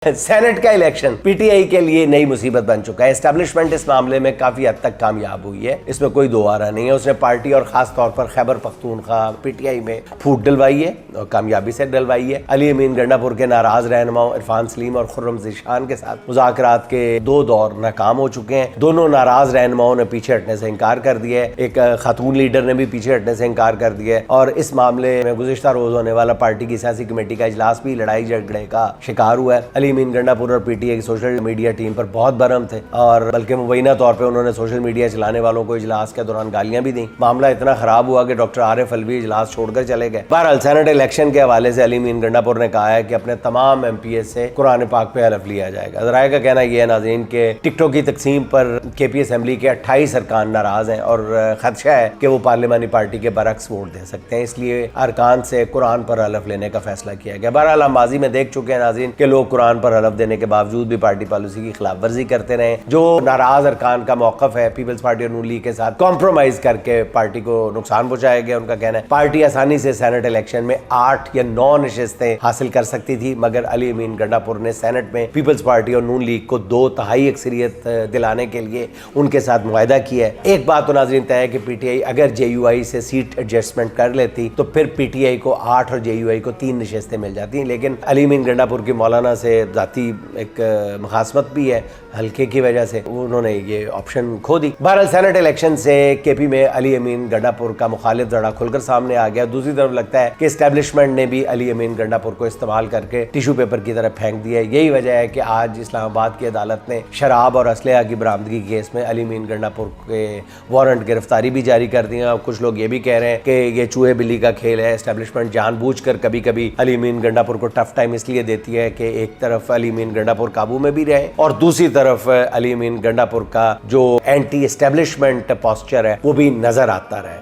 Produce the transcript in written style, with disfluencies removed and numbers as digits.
Senate का election PTI के लिए नई मुसीबत बन चुका है। एस्टेब्लिशमेंट इस मामले में काफी हद तक कामयाब हुई है, इसमें कोई दो आरा नहीं है। उसने पार्टी और खास तौर पर खैबर पख्तूनख्वा पीटीआई में फूट डलवाई है और कामयाबी से डलवाई है। अली अमीन गंडापुर के नाराज रहनुमाओं इरफान सलीम और खुर्रम ज़ीशान के साथ मुज़ाकरात के दो दौर नाकाम हो चुके हैं। दोनों नाराज रहनुमाओं ने पीछे हटने से इनकार कर दिया है। एक खातून लीडर ने भी पीछे हटने से इनकार कर दिया है और इस मामले में गुज़िश्ता रोज होने वाला पार्टी की सियासी कमेटी का इजलास भी लड़ाई झगड़े का शिकार हुआ है। अली अमीन गंडापुर और पीटीआई की सोशल मीडिया टीम पर बहुत बरहम थे और बल्कि मुबैना तौर पे उन्होंने सोशल मीडिया चलाने वालों को इजलास के दौरान गालियां भी दी। मामला इतना खराब हुआ कि डॉक्टर आरिफ अलवी इजलास छोड़कर चले गए। बहरहाल सेनेट इलेक्शन के हवाले से अली अमीन गंडापुर ने कहा है कि अपने तमाम एमपीएस से कुरान पाक पे हलफ लिया जाएगा। ज़राए का कहना यह है नाज़रीन के टिकटों की तकसीम पर केपी असम्बली के 28 अरकान नाराज हैं और खदशा है कि वो पार्लिमानी पार्टी के बरक्स वोट दे सकते हैं, इसलिए अरकान से कुरान पर हलफ लेने का फैसला किया गया। बहरहाल हम माजी में देख चुके हैं नाज़रीन के लोग कुरान पर हलफ देने के बावजूद भी पार्टी पॉलिसी की खिलाफ वर्जी करते रहे। जो नाराज अरकान का मौकफ है पीपल्स पार्टी और नून लीग के साथ कॉम्प्रोमाइज करके पार्टी को नुकसान पहुंचाया गया। उनका कहना है पार्टी आसानी से सेनेट इलेक्शन में 8 या 9 नशिस्तें हासिल कर सकती थी, मगर अली अमीन गंडापुर ने सेनेट में पीपल्स पार्टी और नून लीग को 2/3 अक्सरियत दिलाने के लिए उनके साथ मुआहदा किया है। एक बात तो नाज़रीन तय है कि पीटीआई अगर जेयूआई से सीट एडजस्टमेंट कर लेती तो फिर पीटीआई को 8 और जेयूआई को 3 नशिस्तें मिल जाती, लेकिन अली अमीन गंडापुर की मौलाना से जाती एक मुखासमत भी है हल्के की वजह से उन्होंने ये ऑप्शन खो दी। बहरहाल सेनेट इलेक्शन से केपी में अली अमीन गंडापुर का मुखालिफ जरा खुलकर सामने आ गया। दूसरी तरफ लगता है कि एस्टेब्लिशमेंट ने भी अली अमीन गंडापुर को इस्तेमाल करके टिश्यू पेपर की तरफ फेंक दिया। यही वजह है कि आज इस्लामाबाद की अदालत ने शराब और असलहा की बरामदगी केस में अली अमीन गंडापुर के वारंट गिरफ्तारी भी जारी कर दिया। कुछ लोग ये भी कह रहे हैं कि ये चूहे बिल्ली का खेल है। एस्टेब्लिशमेंट जानबूझकर कभी कभी अली अमीन गंडापुर को टफ टाइम इसलिए देती है कि एक तरफ अली अमीन गंडापुर काबू में भी रहे और दूसरी तरफ अली अमीन गंडापुर का जो एंटी एस्टेब्लिशमेंट पोस्चर है वो भी नजर आता रहे।